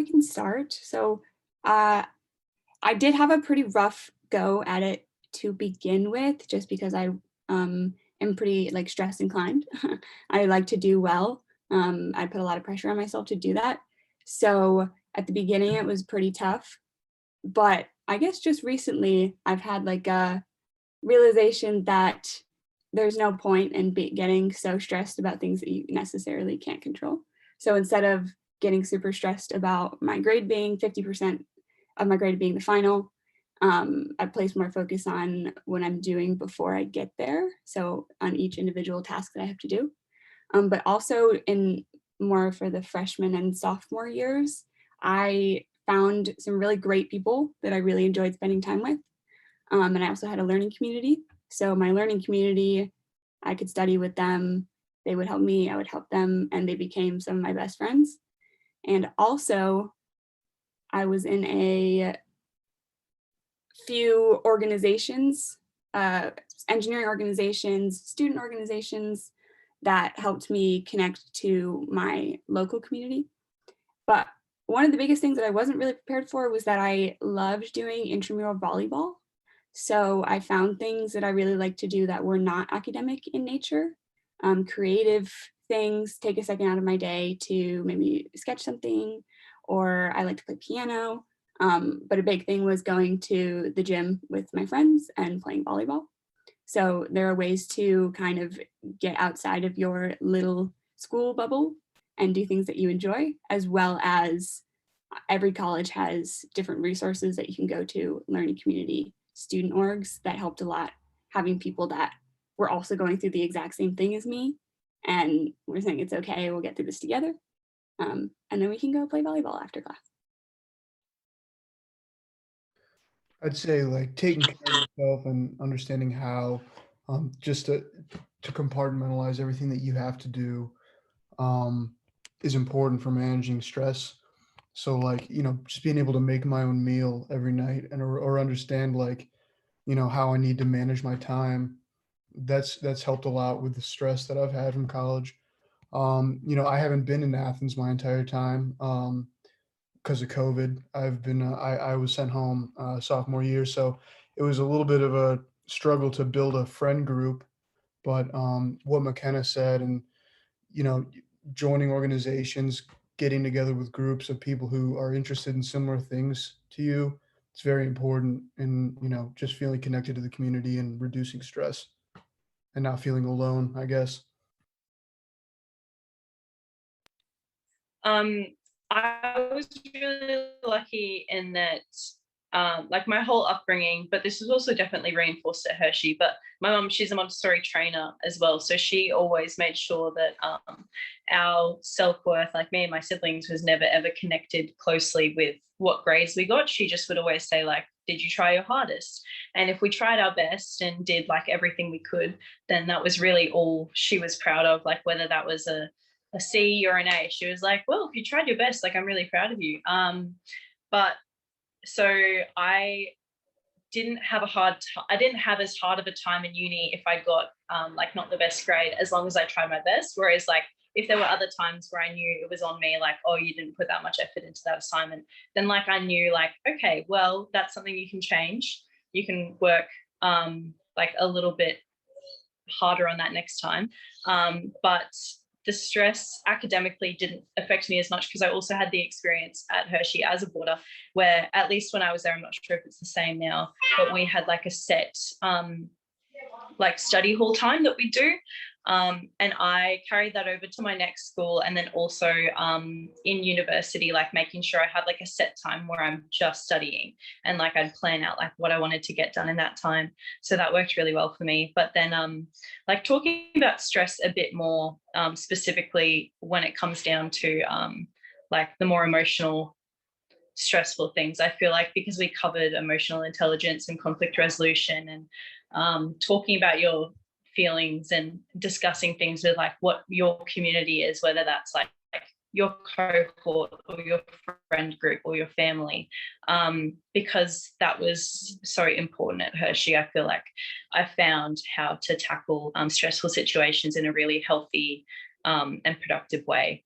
I can start. So I did have a pretty rough go at it to begin with, just because I am pretty like stress inclined. I like to do well. I put a lot of pressure on myself to do that. So at the beginning, it was pretty tough. But I guess just recently, I've had like a realization that there's no point in getting so stressed about things that you necessarily can't control. So instead of getting super stressed about my grade being 50% of my grade being the final, I place more focus on what I'm doing before I get there. So on each individual task that I have to do. But also in more for the freshman and sophomore years, I found some really great people that I really enjoyed spending time with. And I also had a learning community. So my learning community, I could study with them. They would help me, I would help them, and they became some of my best friends. And also, I was in a few organizations, engineering organizations, student organizations that helped me connect to my local community. But one of the biggest things that I wasn't really prepared for was that I loved doing intramural volleyball. So I found things that I really like to do that were not academic in nature, creative things, take a second out of my day to maybe sketch something, or I like to play piano. But a big thing was going to the gym with my friends and playing volleyball. So there are ways to kind of get outside of your little school bubble and do things that you enjoy, as well as every college has different resources that you can go to, learning community, student orgs. That helped a lot, having people that were also going through the exact same thing as me. And we're saying it's okay, we'll get through this together. And then we can go play volleyball after class. I'd say like taking care of yourself and understanding how just to compartmentalize everything that you have to do um, is important for managing stress. So like, just being able to make my own meal every night and or understand like, how I need to manage my time. That's helped a lot with the stress that I've had from college. I haven't been in Athens my entire time. Because of COVID. I was sent home sophomore year, so it was a little bit of a struggle to build a friend group. But what McKenna said, and you know, joining organizations, getting together with groups of people who are interested in similar things to you, it's very important. And just feeling connected to the community and reducing stress and not feeling alone, I guess. Um, I was really lucky in that, like my whole upbringing, but this was also definitely reinforced at Hershey. But my mum, she's a Montessori trainer as well. So she always made sure that our self-worth, like me and my siblings, was never ever connected closely with what grades we got. She just would always say, like, did you try your hardest? And if we tried our best and did like everything we could, then that was really all she was proud of, like whether that was a C or an A. She was like, well, if you tried your best, like I'm really proud of you. But so I didn't have I didn't have as hard of a time in uni if I got like not the best grade, as long as I tried my best. Whereas like if there were other times where I knew it was on me, like, oh, you didn't put that much effort into that assignment, then like I knew like, okay, well, that's something you can change. You can work like a little bit harder on that next time. But the stress academically didn't affect me as much because I also had the experience at Hershey as a boarder where, at least when I was there, I'm not sure if it's the same now, but we had like a set like study hall time that we do. And I carried that over to my next school, and then also in university, like making sure I had like a set time where I'm just studying, and like I'd plan out like what I wanted to get done in that time. So that worked really well for me. But then like talking about stress a bit more specifically when it comes down to like the more emotional stressful things, I feel like because we covered emotional intelligence and conflict resolution and talking about your feelings and discussing things with like what your community is, whether that's like your cohort or your friend group or your family, because that was so important at Hershey. I feel like I found how to tackle stressful situations in a really healthy and productive way.